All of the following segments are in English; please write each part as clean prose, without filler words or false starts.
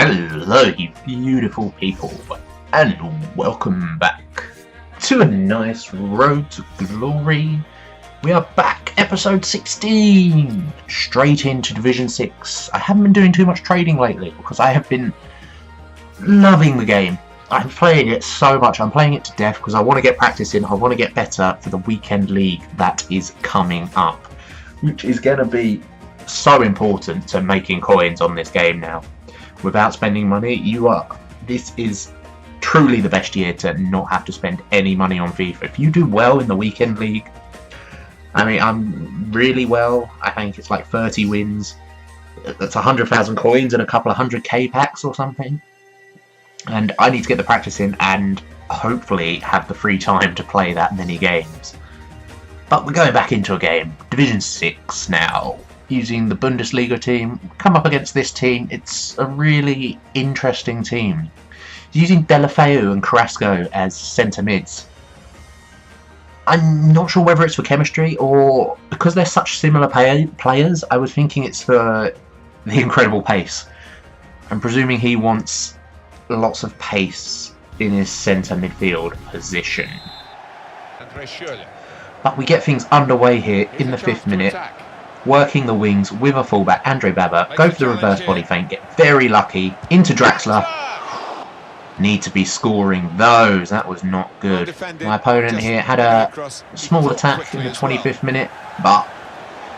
Hello, you beautiful people, and welcome back to a nice road to glory. We are back, episode 16, straight into Division 6. I haven't been doing too much trading lately because I have been loving the game. I'm playing it so much. I'm playing it to death because I want to get practice in. I want to get better for the weekend league that is coming up, which is going to be so important to making coins on this game now. Without spending money, this is truly the best year to not have to spend any money on FIFA. If you do well in the weekend league, I mean, I'm really well. I think it's like 30 wins. That's 100,000 coins and a couple of 100k packs or something. And I need to get the practice in and hopefully have the free time to play that many games. But we're going back into a game. Division 6 now. Using the Bundesliga team, come up against this team. It's a really interesting team. Using Delafeu and Carrasco as centre mids. I'm not sure whether it's for chemistry or because they're such similar players. I was thinking it's for the incredible pace. I'm presuming he wants lots of pace in his centre midfield position. But we get things underway here in the 5th minute. Working the wings with a fullback, Andre Baba, go for the reverse body feint, get very lucky, into Draxler. Need to be scoring those, that was not good. My opponent here had a small attack in the 25th minute, but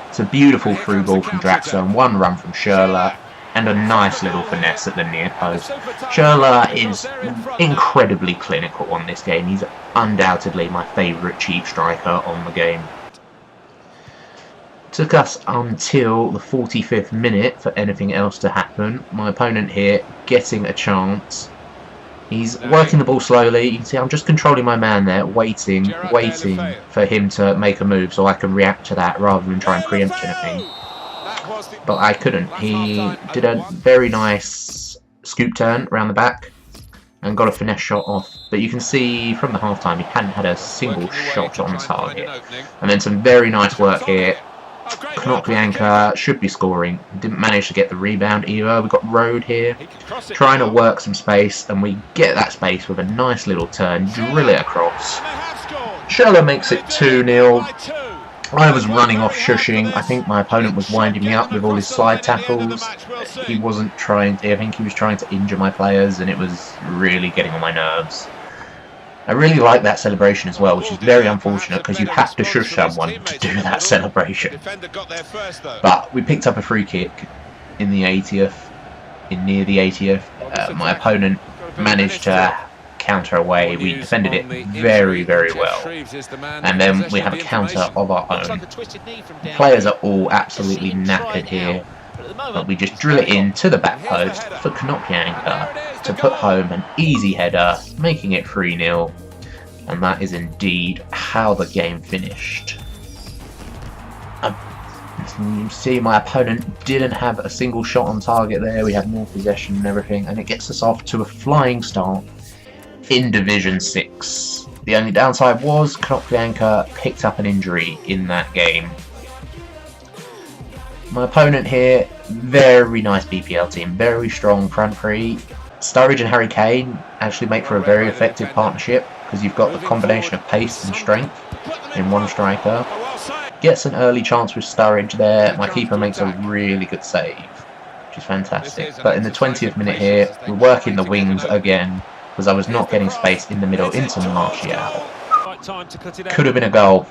it's a beautiful through ball from Draxler and one run from Schürrle, and a nice little finesse at the near post. Schürrle is incredibly clinical on this game, he's undoubtedly my favourite cheap striker on the game. Took us until the 45th minute for anything else to happen. My opponent here getting a chance. He's working the ball slowly. You can see I'm just controlling my man there, waiting for him to make a move so I can react to that rather than try and preempt anything. But I couldn't. He did a very nice scoop turn around the back and got a finesse shot off. But you can see from the half-time he hadn't had a single shot on target. And then some very nice work here. Knocklianka should be scoring. Didn't manage to get the rebound either. We've got Road here trying to work some space, and we get that space with a nice little turn, drill it across. Schürrle makes it 2-0. I was running off shushing. I think my opponent was winding me up with all his slide tackles. He wasn't trying to, I think he was trying to injure my players, and it was really getting on my nerves. I really like that celebration as well, which is very unfortunate because you have to shush someone to do that celebration. But we picked up a free kick in the 80th, near the 80th. My opponent managed to counter away. We defended it very, very well. And then we have a counter of our own. The players are all absolutely knackered here. But we just drill it in to the back post for Knocklianka to put home an easy header, making it 3-0. And that is indeed how the game finished. You see my opponent didn't have a single shot on target there. We had more possession and everything. And it gets us off to a flying start in Division 6. The only downside was Knocklianka picked up an injury in that game. My opponent here, very nice BPL team, very strong front three. Sturridge and Harry Kane actually make for a very effective partnership because you've got the combination of pace and strength in one striker. Gets an early chance with Sturridge there. My keeper makes a really good save, which is fantastic. But in the 20th minute here, we're working the wings again because I was not getting space in the middle into Martial. Could have been a goal.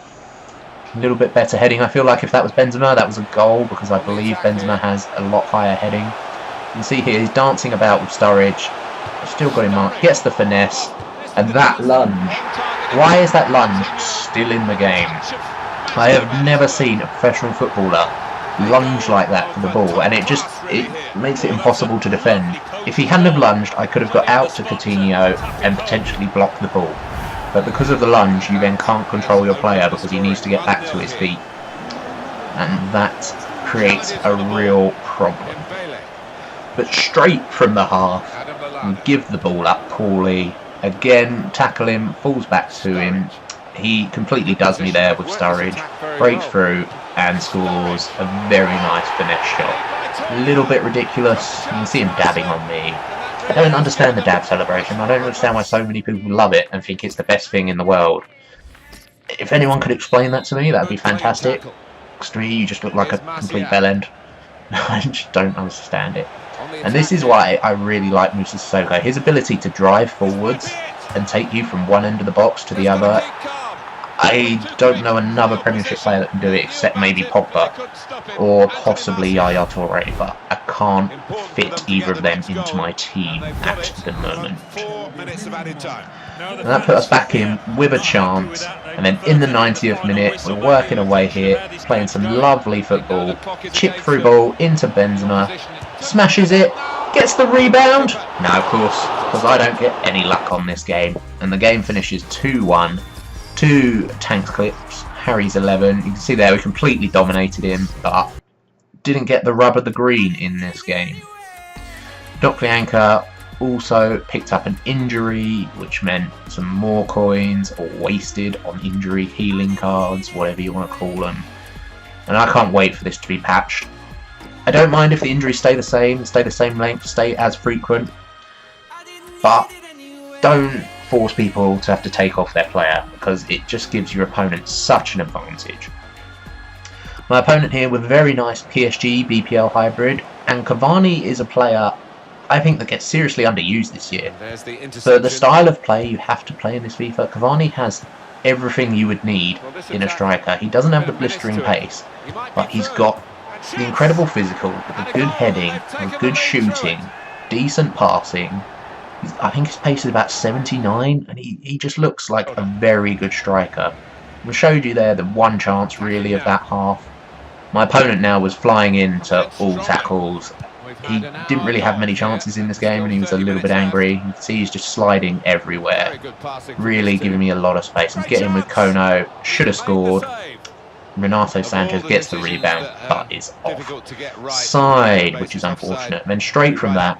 A little bit better heading. I feel like if that was Benzema, that was a goal because I believe Benzema has a lot higher heading. You can see here he's dancing about with Sturridge. Still got him marked. Gets the finesse. And that lunge. Why is that lunge still in the game? I have never seen a professional footballer lunge like that for the ball. And it makes it impossible to defend. If he hadn't have lunged, I could have got out to Coutinho and potentially blocked the ball. But because of the lunge, you then can't control your player because he needs to get back to his feet. And that creates a real problem. But straight from the half, we give the ball up poorly. Again, tackle him, falls back to him. He completely does me there with Sturridge. Breaks through, and scores a very nice finesse shot. A little bit ridiculous. You can see him dabbing on me. I don't understand the dab celebration. I don't understand why so many people love it and think it's the best thing in the world. If anyone could explain that to me, that would be fantastic. Because to me, you just look like a complete bellend. I just don't understand it. And this is why I really like Moussa Sissoko. His ability to drive forwards and take you from one end of the box to the other. I don't know another Premiership player that can do it except maybe Pogba or possibly Yaya Toure, but I can't fit either of them into my team at the moment. And that put us back in with a chance, and then in the 90th minute we're working away here, playing some lovely football, chip through ball into Benzema, smashes it, gets the rebound. Now of course, because I don't get any luck on this game, and the game finishes 2-1. 2 tank clips, Harry's 11. You can see there we completely dominated him, but didn't get the rub of the green in this game. Doklianka also picked up an injury, which meant some more coins, or wasted on injury healing cards, whatever you want to call them. And I can't wait for this to be patched. I don't mind if the injuries stay the same length, stay as frequent, but don't force people to have to take off their player, because it just gives your opponent such an advantage. My opponent here with a very nice PSG BPL hybrid, and Cavani is a player I think that gets seriously underused this year. For the style of play you have to play in this FIFA, Cavani has everything you would need in a striker. He doesn't have the blistering pace, but he's got the incredible physical, the good heading, the good shooting, decent passing. I think his pace is about 79, and he just looks like a very good striker. We showed you there the one chance really of that half. My opponent now was flying into all tackles. He didn't really have many chances in this game, and he was a little bit angry. You can see he's just sliding everywhere, really giving me a lot of space. I'm getting with Kono, should have scored. Renato Sanchez gets the rebound, but is offside, which is unfortunate. And then straight from that,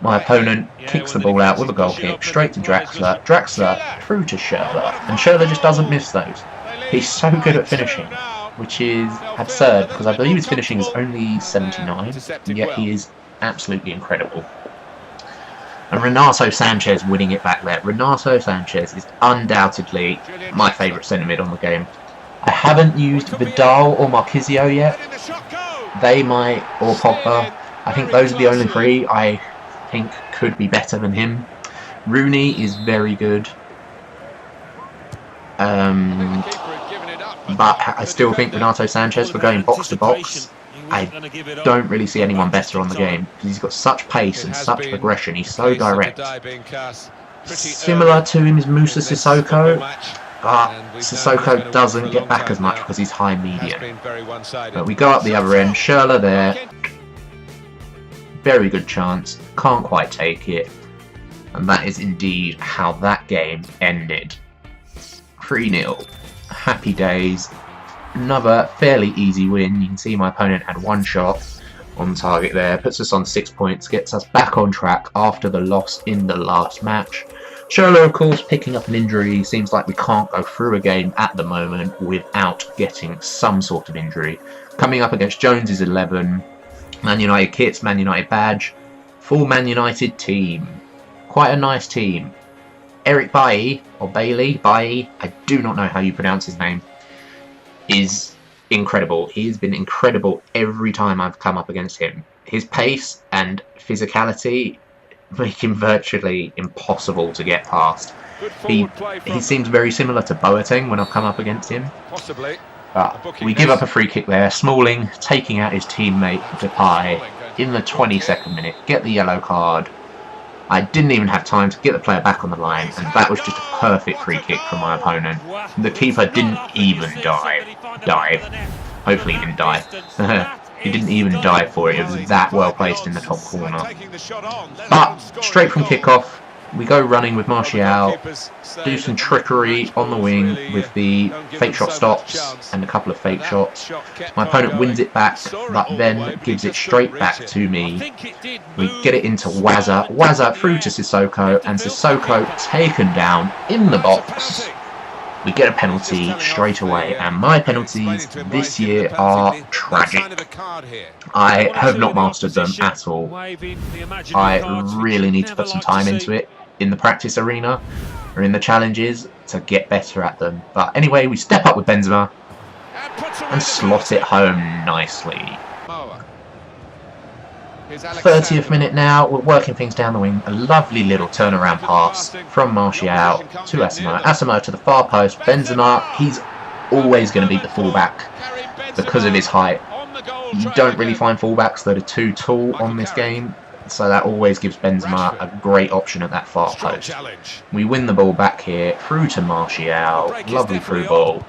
my opponent kicks the ball out with a goal kick, straight to Draxler. Draxler through to Schürrle, and Schürrle just doesn't miss those. He's so good at finishing, which is absurd, because I believe his finishing is only 79, and yet he is absolutely incredible. And Renato Sanchez winning it back there. Renato Sanchez is undoubtedly my favourite centre-mid on the game. I haven't used Vidal or Marquisio yet. They might, or Pogba. I think those are the only three I think could be better than him. Rooney is very good. But I still think Renato Sanchez, for going box to box, I don't really see anyone better on the game, because he's got such pace and such progression. He's so direct. Similar to him is Moussa Sissoko, but Sissoko doesn't get back as much because he's high medium. But we go up the other end. Schürrle there. Very good chance. Can't quite take it. And that is indeed how that game ended. 3-0. Happy days. Another fairly easy win. You can see my opponent had one shot on target there. Puts us on 6 points. Gets us back on track after the loss in the last match. Schürrle, of course, picking up an injury. Seems like we can't go through a game at the moment without getting some sort of injury. Coming up against Jones's 11. Man United kits, Man United badge. Full Man United team. Quite a nice team. Eric Bailly, or Bailey, I do not know how you pronounce his name, is incredible. He's been incredible every time I've come up against him. His pace and physicality make him virtually impossible to get past. He seems very similar to Boateng when I've come up against him. But we give up a free kick there. Smalling taking out his teammate Depay in the 22nd minute. Get the yellow card. I didn't even have time to get the player back on the line, and that was just a perfect free kick from my opponent. The keeper didn't even dive. Hopefully he didn't die. He didn't even dive for it. It was that well placed in the top corner. But straight from kickoff, we go running with Martial, do some trickery on the wing with the fake shot stops and a couple of fake shots. My opponent wins it back, but then gives it straight back to me. We get it into Wazza through to Sissoko, and Sissoko taken down in the box. we get a penalty straight away, and my penalties this year are tragic. I have not mastered them at all. I really need to put some time into it in the practice arena or in the challenges to get better at them. But anyway, we step up with Benzema and slot it home nicely. 30th minute now, we're working things down the wing. A lovely little turnaround pass from Martial to Asamoah. Asamoah to the far post. Benzema, he's always going to beat the fullback because of his height. You don't really find fullbacks that are too tall on this game, so that always gives Benzema a great option at that far post. We win the ball back here, through to Martial. Lovely through ball.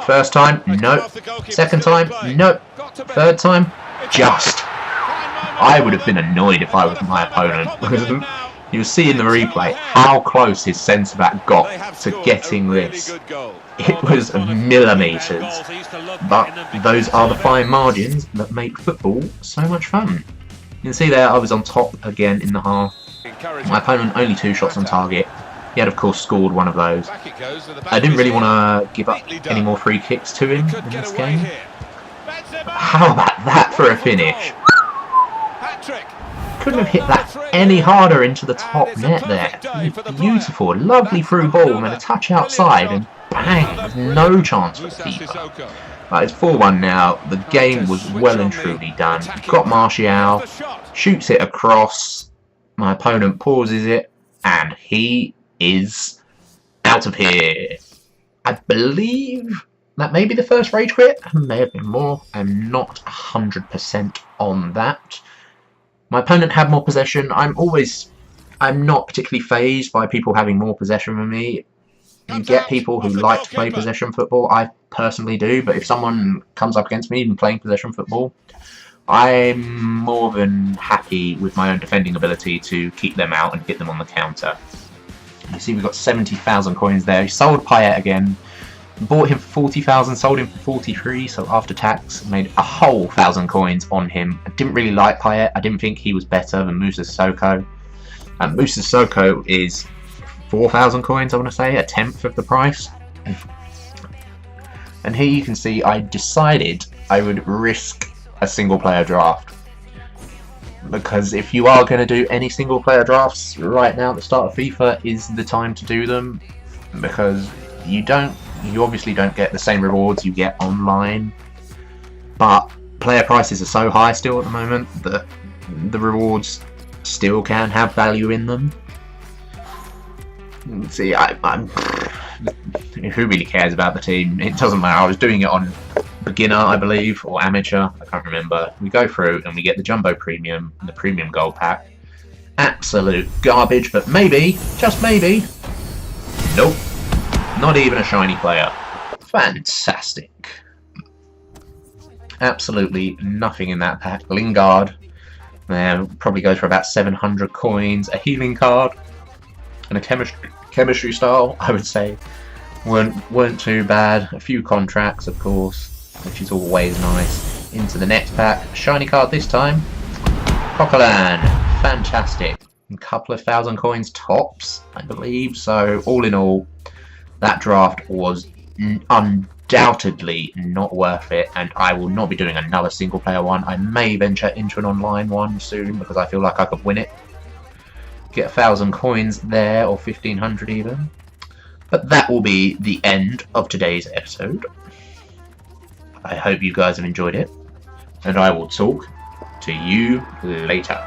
First time, no. Second time, no. Third time, just. I would have been annoyed if I was my opponent, because you'll see in the replay how close his centre-back got to getting this. It was millimetres, but those are the fine margins that make football so much fun. You can see there I was on top again in the half. My opponent only 2 shots on target. He had of course scored one of those. I didn't really want to give up any more free kicks to him in this game. How about that for a finish? Couldn't have hit that any harder into the top net there. Beautiful, lovely through ball and a touch outside, and bang, there's no chance for the keeper. It's 4-1 now. The game was well and truly done. Got Martial, shoots it across. My opponent pauses it, and he is out of here. I believe that may be the first rage quit. May have been more. I'm not 100% on that. My opponent had more possession. I'm not particularly fazed by people having more possession than me. You get people who like to play possession football. I personally do, but if someone comes up against me even playing possession football, I'm more than happy with my own defending ability to keep them out and hit them on the counter. You see we've got 70,000 coins there. He sold Payet again. Bought him for 40,000, sold him for 43, so after tax made a whole 1,000 coins on him. I didn't really like Payet. I didn't think he was better than Moussa Sissoko. Moussa Sissoko is 4,000 coins, I want to say, a tenth of the price. And here you can see I decided I would risk a single player draft. Because if you are going to do any single player drafts right now at the start of FIFA is the time to do them. Because you obviously don't get the same rewards you get online, but player prices are so high still at the moment that the rewards still can have value in them. See, who really cares about the team? It doesn't matter. I was doing it on beginner, I believe, or amateur, I can't remember. We go through and we get the Jumbo Premium and the Premium Gold Pack. Absolute garbage, but maybe, just maybe, nope. Not even a shiny player. Fantastic. Absolutely nothing in that pack. Lingard. Probably goes for about 700 coins. A healing card. And a chemistry style, I would say. Weren't too bad. A few contracts, of course, which is always nice. Into the next pack. Shiny card this time. Coquelin. Fantastic. A couple of 1,000 coins tops, I believe. So, all in all, that draft was undoubtedly not worth it, and I will not be doing another single player one. I may venture into an online one soon because I feel like I could win it. Get 1,000 coins there, or 1,500 even. But that will be the end of today's episode. I hope you guys have enjoyed it, and I will talk to you later.